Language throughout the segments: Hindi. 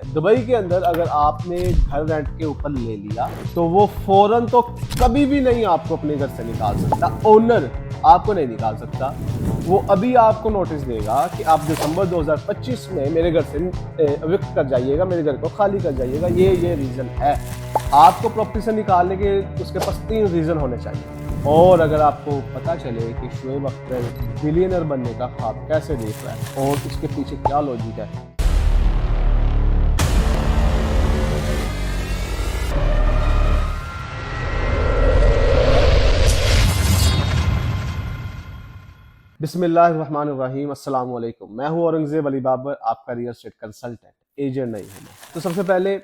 दुबई के अंदर अगर आपने घर रेंट के ऊपर ले लिया तो वो फौरन तो कभी भी नहीं आपको अपने घर से निकाल सकता। ओनर आपको नहीं निकाल सकता। वो अभी आपको नोटिस देगा कि आप दिसंबर 2025 में मेरे घर से एविक्ट कर जाइएगा, मेरे घर को खाली कर जाइएगा। ये रीजन है। आपको प्रॉपर्टी से निकालने के उसके पास 3 रीजन होने चाहिए। और अगर आपको पता चले कि शुएब अख्तर बिलियनर बनने का ख्वाब कैसे देख रहा है और उसके पीछे क्या लॉजिक है। बिस्मिल्लाहिर्रहमानिर्रहीम, अस्सलाम वालेकुम। मैं हूं औरंगजेब अली बाबर, आपका रियल एस्टेट कंसल्टेंट, एजेंट नहीं हूं मैं। तो सबसे पहले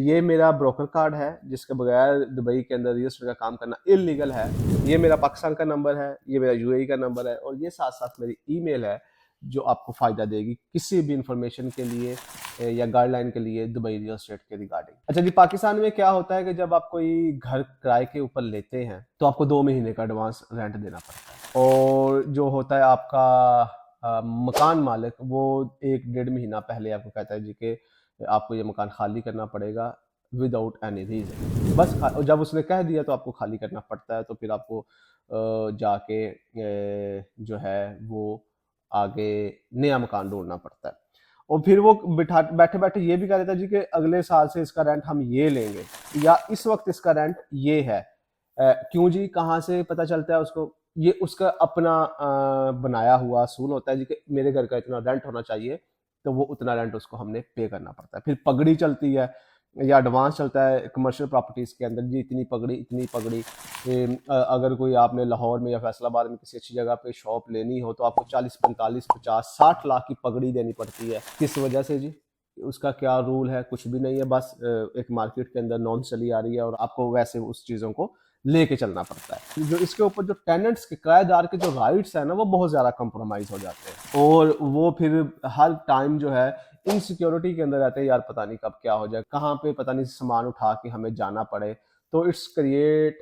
ये मेरा ब्रोकर कार्ड है जिसके बगैर दुबई के अंदर रियल एस्टेट का काम करना इलीगल है। ये मेरा पाकिस्तान का नंबर है, ये मेरा यूएई का नंबर है और ये साथ साथ मेरी ईमेल है जो आपको फ़ायदा देगी किसी भी इंफॉर्मेशन के लिए या गाइडलाइन के लिए दुबई रियल एस्टेट के रिगार्डिंग। अच्छा जी, पाकिस्तान में क्या होता है कि जब आप कोई घर किराए के ऊपर लेते हैं तो आपको 2 महीने का एडवांस रेंट देना पड़ता है और जो होता है आपका मकान मालिक वो 1 डेढ़ महीना पहले आपको कहता है जी कि आपको ये मकान खाली करना पड़ेगा विदाउट एनी रीज़न। बस जब उसने कह दिया तो आपको खाली करना पड़ता है। तो फिर आपको जाके जो है वो आगे नया मकान ढूंढना पड़ता है। और फिर वो बैठे बैठे ये भी कह देता है जी कि अगले साल से इसका रेंट हम ये लेंगे या इस वक्त इसका रेंट ये है। क्यों जी, कहाँ से पता चलता है उसको? ये उसका अपना बनाया हुआ असूल होता है जी कि मेरे घर का इतना रेंट होना चाहिए, तो वो उतना रेंट उसको हमने पे करना पड़ता है। फिर पगड़ी चलती है या एडवांस चलता है कमर्शियल प्रॉपर्टीज के अंदर जी, इतनी पगड़ी इतनी पगड़ी। अगर कोई आपने लाहौर में या फैसलाबाद में किसी अच्छी जगह पे शॉप लेनी हो तो आपको 40 45 50 60 लाख की पगड़ी देनी पड़ती है। किस वजह से जी? उसका क्या रूल है? कुछ भी नहीं है, बस एक मार्केट के अंदर नॉन चली आ रही है और आपको वैसे उस चीज़ों को लेके चलना पड़ता है। जो इसके ऊपर जो टेनेंट्स के किराएदार के जो राइट्स है ना, वो बहुत ज़्यादा कंप्रोमाइज़ हो जाते हैं और वो फिर हर टाइम जो है इनसिक्योरिटी के अंदर रहते हैं। यार पता नहीं कब क्या हो जाए, कहाँ पे पता नहीं सामान उठा के हमें जाना पड़े। तो it's create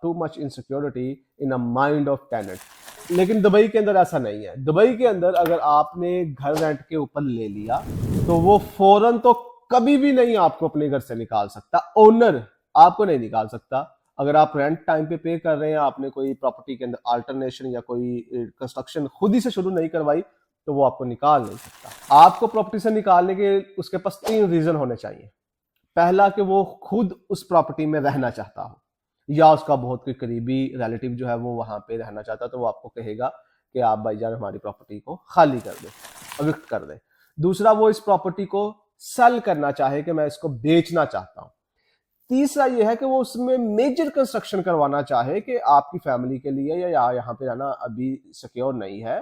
too much insecurity in a mind of tenant. लेकिन दुबई के अंदर ऐसा नहीं है। दुबई के अंदर अगर आपने घर रेंट के ऊपर ले लिया तो वो फौरन तो कभी भी नहीं आपको अपने घर से निकाल सकता। ओनर आपको नहीं निकाल सकता। अगर आप रेंट टाइम पे कर रहे हैं, आपने कोई प्रॉपर्टी के अंदर अल्टरनेशन या कोई कंस्ट्रक्शन खुद ही से शुरू नहीं करवाई, तो वो आपको निकाल नहीं सकता। आपको प्रॉपर्टी से निकालने के उसके पास 3 रीजन होने चाहिए। पहला कि वो खुद उस प्रॉपर्टी में रहना चाहता हो या उसका बहुत कोई करीबी रिलेटिव जो है वो वहां पे रहना चाहता है, तो वो आपको कहेगा कि आप भाईजान हमारी प्रॉपर्टी को खाली कर दे, एविक्ट कर दे। दूसरा, वो इस प्रॉपर्टी को सेल करना चाहे कि मैं इसको बेचना चाहता हूं। तीसरा ये है कि वो उसमें मेजर कंस्ट्रक्शन करवाना चाहे कि आपकी फैमिली के लिए या यहाँ पे रहना अभी सिक्योर नहीं है,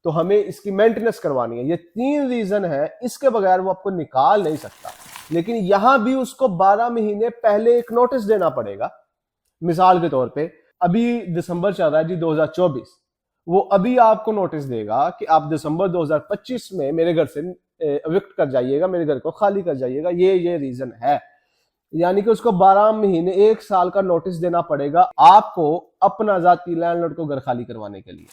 तो हमें इसकी मेंटेनेंस करवानी है। ये 3 रीजन है, इसके बगैर वो आपको निकाल नहीं सकता। लेकिन यहां भी उसको 12 महीने पहले एक नोटिस देना पड़ेगा। मिसाल के तौर पे अभी दिसंबर चल रहा है जी 2024, वो अभी आपको नोटिस देगा कि आप दिसंबर 2025 में मेरे घर से एविक्ट कर जाइएगा, मेरे घर को खाली कर जाइएगा। ये रीजन है। यानी कि उसको 12 महीने 1 साल का नोटिस देना पड़ेगा आपको अपना जाती लैंडलॉर्ड को घर खाली करवाने के लिए।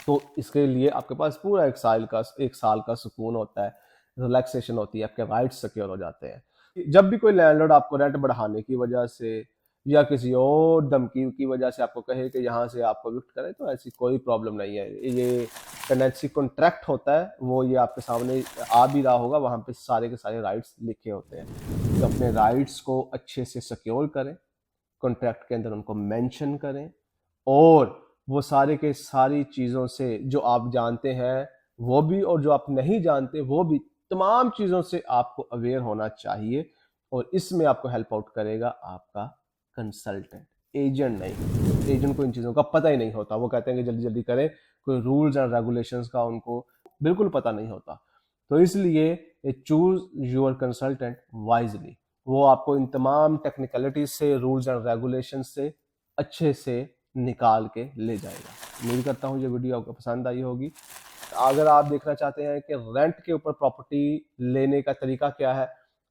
तो इसके लिए आपके पास पूरा 1 साल का सुकून होता है, रिलैक्सेशन होती है, आपके राइट्स सिक्योर हो जाते हैं। जब भी कोई लैंडलॉर्ड आपको रेंट बढ़ाने की वजह से या किसी और धमकी की वजह से आपको कहे कि यहाँ से आपको एविक्ट करें, तो ऐसी कोई प्रॉब्लम नहीं है। ये टेनेंसी कॉन्ट्रैक्ट होता है, वो ये आपके सामने आ भी रहा होगा, वहाँ पे सारे के सारे राइट्स लिखे होते हैं। तो अपने राइट्स को अच्छे से सिक्योर करें, कॉन्ट्रैक्ट के अंदर उनको मेंशन करें और वो सारे के सारी चीज़ों से जो आप जानते हैं वो भी और जो आप नहीं जानते वो भी, तमाम चीज़ों से आपको अवेयर होना चाहिए। और इसमें आपको हेल्प आउट करेगा आपका कंसल्टेंट, एजेंट नहीं। एजेंट को इन चीज़ों का पता ही नहीं होता। वो कहते हैं कि जल्दी जल्दी करें, कोई रूल्स एंड रेगुलेशंस का उनको बिल्कुल पता नहीं होता। तो इसलिए चूज योर कंसल्टेंट वाइजली। वो आपको इन तमाम टेक्निकलिटीज से, रूल्स एंड रेगुलेशन से अच्छे से निकाल के ले जाएगा। उम्मीद करता हूँ ये वीडियो आपको पसंद आई होगी। अगर आप देखना चाहते हैं कि रेंट के ऊपर प्रॉपर्टी लेने का तरीका क्या है,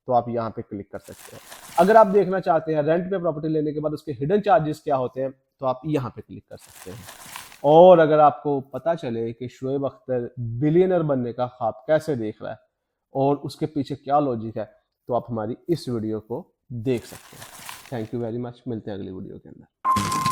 तो आप यहाँ पे क्लिक कर सकते हैं। अगर आप देखना चाहते हैं रेंट पे प्रॉपर्टी लेने के बाद उसके हिडन चार्जेस क्या होते हैं, तो आप यहाँ पे क्लिक कर सकते हैं। और अगर आपको पता चले कि शुएब अख्तर बिलियनर बनने का ख्वाब कैसे देख रहा है और उसके पीछे क्या लॉजिक है, तो आप हमारी इस वीडियो को देख सकते हैं। थैंक यू वेरी मच, मिलते हैं अगली वीडियो के अंदर।